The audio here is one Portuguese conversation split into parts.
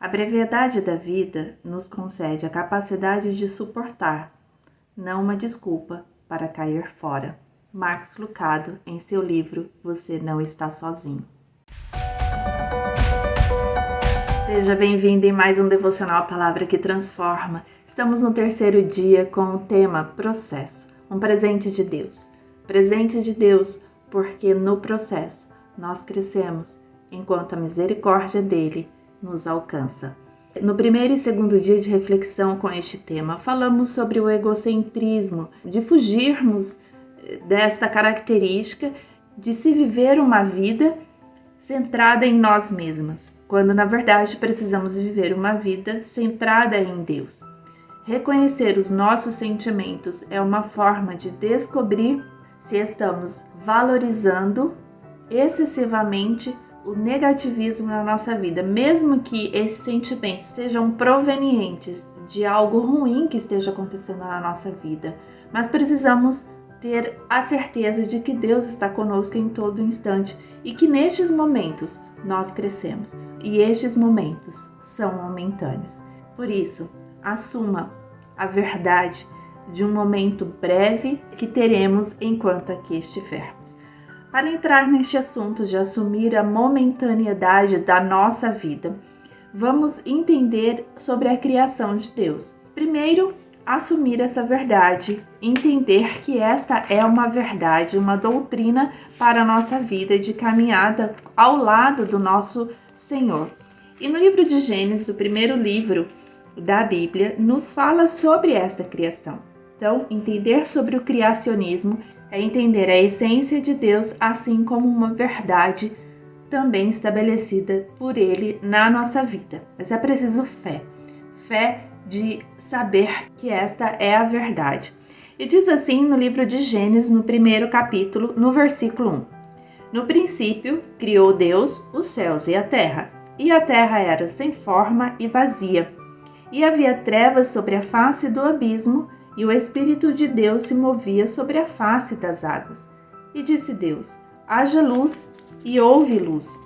A brevidade da vida nos concede a capacidade de suportar, não uma desculpa para cair fora. Max Lucado, em seu livro Você Não Está Sozinho. Seja bem-vindo em mais um Devocional Palavra que Transforma. Estamos no terceiro dia com o tema Processo, um presente de Deus. Presente de Deus porque no processo nós crescemos, enquanto a misericórdia dele nos alcança. No primeiro e segundo dia de reflexão com este tema, falamos sobre o egocentrismo, de fugirmos desta característica de se viver uma vida centrada em nós mesmas, quando na verdade precisamos viver uma vida centrada em Deus. Reconhecer os nossos sentimentos é uma forma de descobrir se estamos valorizando excessivamente o negativismo na nossa vida, mesmo que esses sentimentos sejam provenientes de algo ruim que esteja acontecendo na nossa vida. Mas precisamos ter a certeza de que Deus está conosco em todo instante e que nestes momentos nós crescemos. E estes momentos são momentâneos. Por isso, assuma a verdade de um momento breve que teremos enquanto aqui estivermos. Para entrar neste assunto de assumir a momentaneidade da nossa vida, vamos entender sobre a criação de Deus. Primeiro, assumir essa verdade, entender que esta é uma verdade, uma doutrina para a nossa vida de caminhada ao lado do nosso Senhor. E no livro de Gênesis, o primeiro livro da Bíblia, nos fala sobre esta criação. Então, entender sobre o criacionismo é entender a essência de Deus, assim como uma verdade também estabelecida por Ele na nossa vida. Mas é preciso fé. Fé de saber que esta é a verdade. E diz assim no livro de Gênesis, no primeiro capítulo, no versículo 1. No princípio, criou Deus os céus e a terra era sem forma e vazia. E havia trevas sobre a face do abismo, e o Espírito de Deus se movia sobre a face das águas. E disse Deus: haja luz, e houve luz.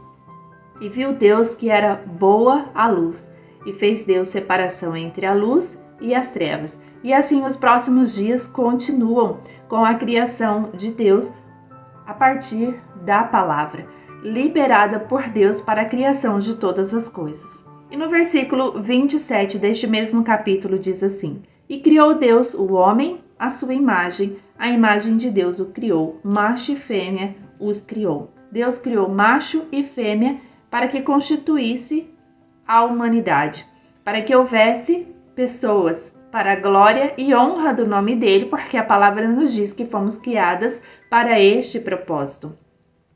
E viu Deus que era boa a luz, e fez Deus separação entre a luz e as trevas. E assim os próximos dias continuam com a criação de Deus a partir da palavra, liberada por Deus para a criação de todas as coisas. E no versículo 27 deste mesmo capítulo diz assim: e criou Deus o homem à sua imagem, a imagem de Deus o criou, macho e fêmea os criou. Deus criou macho e fêmea para que constituísse a humanidade, para que houvesse pessoas para a glória e honra do nome dele, porque a palavra nos diz que fomos criadas para este propósito.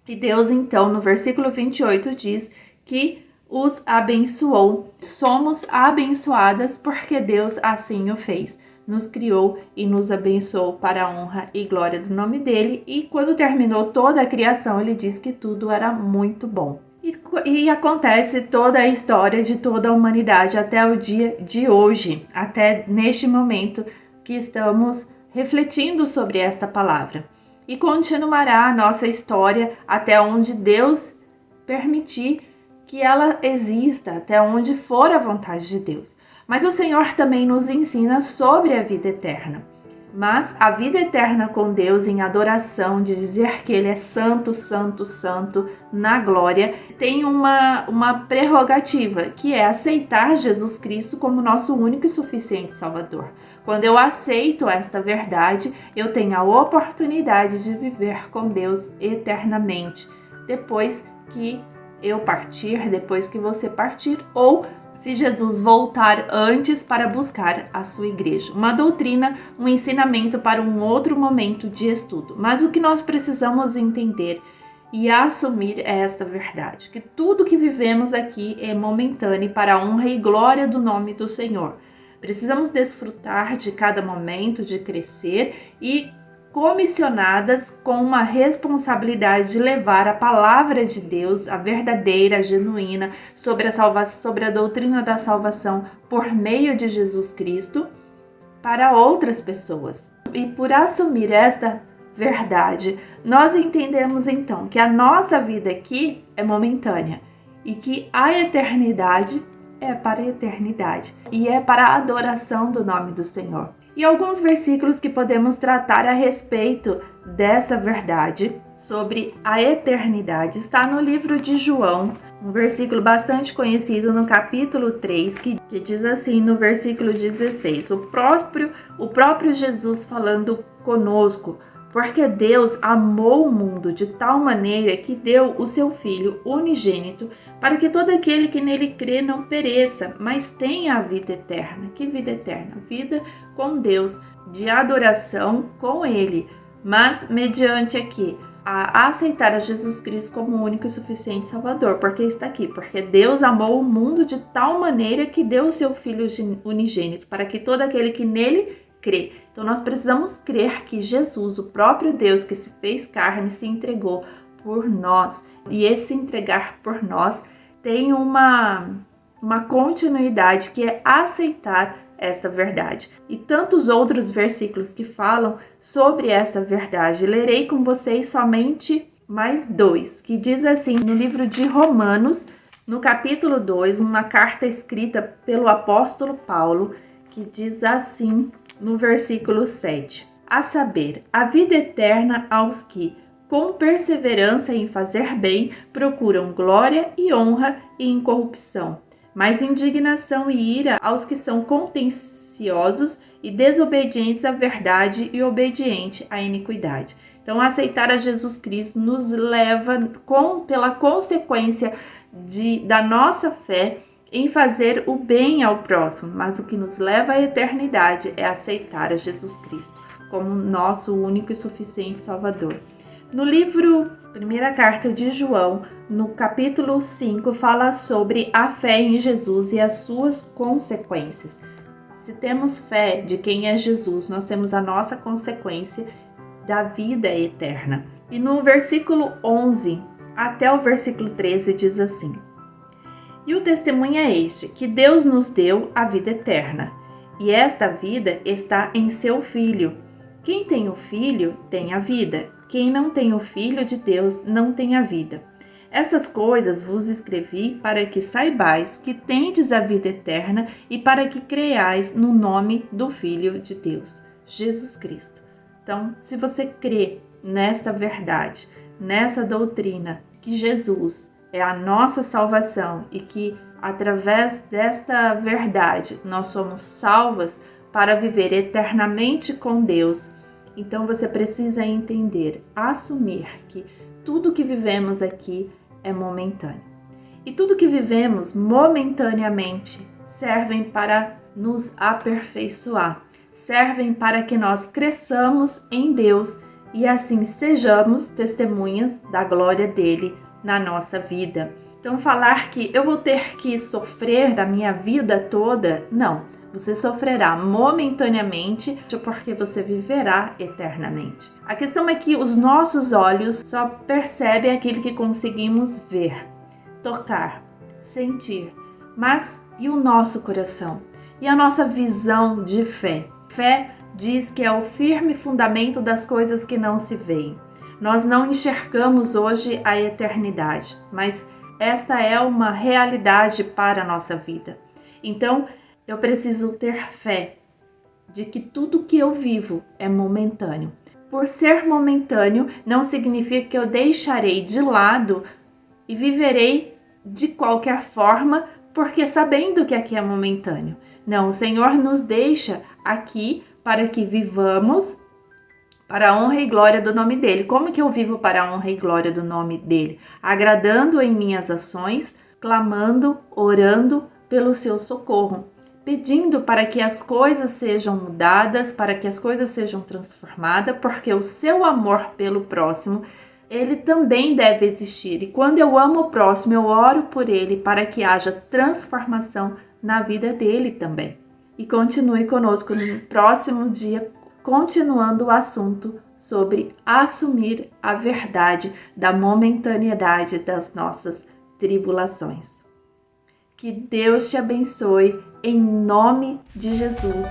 E Deus então, no versículo 28, diz que os abençoou. Somos abençoadas porque Deus assim o fez. Nos criou e nos abençoou para a honra e glória do nome dele. E quando terminou toda a criação, ele diz que tudo era muito bom. E acontece toda a história de toda a humanidade até o dia de hoje, até neste momento que estamos refletindo sobre esta palavra. E continuará a nossa história até onde Deus permitir que ela exista, até onde for a vontade de Deus. Mas o Senhor também nos ensina sobre a vida eterna. Mas a vida eterna com Deus em adoração, de dizer que Ele é santo, santo, santo, na glória, tem uma prerrogativa, que é aceitar Jesus Cristo como nosso único e suficiente Salvador. Quando eu aceito esta verdade, eu tenho a oportunidade de viver com Deus eternamente, depois que eu partir, depois que você partir, ou se Jesus voltar antes para buscar a sua igreja. Uma doutrina, um ensinamento para um outro momento de estudo. Mas o que nós precisamos entender e assumir é esta verdade, que tudo que vivemos aqui é momentâneo para a honra e glória do nome do Senhor. Precisamos desfrutar de cada momento, de crescer e comissionadas com uma responsabilidade de levar a palavra de Deus, a verdadeira, a genuína, sobre a doutrina da salvação por meio de Jesus Cristo para outras pessoas. E por assumir esta verdade, nós entendemos então que a nossa vida aqui é momentânea e que a eternidade é para a eternidade e é para a adoração do nome do Senhor. E alguns versículos que podemos tratar a respeito dessa verdade sobre a eternidade está no livro de João, um versículo bastante conhecido no capítulo 3, que diz assim no versículo 16, o próprio Jesus falando conosco, porque Deus amou o mundo de tal maneira que deu o seu Filho unigênito para que todo aquele que nele crê não pereça, mas tenha a vida eterna. Que vida eterna? Vida com Deus, de adoração com Ele, mas mediante aqui a aceitar a Jesus Cristo como o único e suficiente Salvador. Porque está aqui, porque Deus amou o mundo de tal maneira que deu o seu Filho unigênito para que todo aquele que nele crê. Então nós precisamos crer que Jesus, o próprio Deus que se fez carne, se entregou por nós. E esse entregar por nós tem uma continuidade, que é aceitar esta verdade. E tantos outros versículos que falam sobre essa verdade. Lerei com vocês somente mais 2, que diz assim, no livro de Romanos, no capítulo 2, uma carta escrita pelo apóstolo Paulo, que diz assim no versículo 7, a saber, a vida eterna aos que, com perseverança em fazer bem, procuram glória e honra e incorrupção, mas indignação e ira aos que são contenciosos e desobedientes à verdade e obedientes à iniquidade. Então, aceitar a Jesus Cristo nos leva, pela consequência da nossa fé, em fazer o bem ao próximo, mas o que nos leva à eternidade é aceitar a Jesus Cristo como nosso único e suficiente Salvador. No livro Primeira Carta de João, no capítulo 5, fala sobre a fé em Jesus e as suas consequências. Se temos fé de quem é Jesus, nós temos a nossa consequência da vida eterna. E no versículo 11 até o versículo 13 diz assim, e o testemunho é este, que Deus nos deu a vida eterna, e esta vida está em seu Filho. Quem tem o Filho tem a vida, quem não tem o Filho de Deus não tem a vida. Essas coisas vos escrevi para que saibais que tendes a vida eterna e para que creiais no nome do Filho de Deus, Jesus Cristo. Então, se você crê nesta verdade, nessa doutrina, que Jesus é a nossa salvação e que através desta verdade nós somos salvas para viver eternamente com Deus, então você precisa entender, assumir que tudo que vivemos aqui é momentâneo. E tudo que vivemos momentaneamente servem para nos aperfeiçoar, servem para que nós cresçamos em Deus e assim sejamos testemunhas da glória dele na nossa vida. Então falar que eu vou ter que sofrer da minha vida toda, não. Você sofrerá momentaneamente porque você viverá eternamente. A questão é que os nossos olhos só percebem aquilo que conseguimos ver, tocar, sentir. Mas e o nosso coração? E a nossa visão de fé? Fé diz que é o firme fundamento das coisas que não se veem. Nós não enxergamos hoje a eternidade, mas esta é uma realidade para a nossa vida. Então, eu preciso ter fé de que tudo que eu vivo é momentâneo. Por ser momentâneo, não significa que eu deixarei de lado e viverei de qualquer forma, porque sabendo que aqui é momentâneo. Não, o Senhor nos deixa aqui para que vivamos para a honra e glória do nome dele. Como que eu vivo para a honra e glória do nome dele? Agradando em minhas ações, clamando, orando pelo seu socorro, pedindo para que as coisas sejam mudadas, para que as coisas sejam transformadas, porque o seu amor pelo próximo, ele também deve existir. E quando eu amo o próximo, eu oro por ele para que haja transformação na vida dele também. E continue conosco no próximo dia, continuando o assunto sobre assumir a verdade da momentaneidade das nossas tribulações. Que Deus te abençoe em nome de Jesus.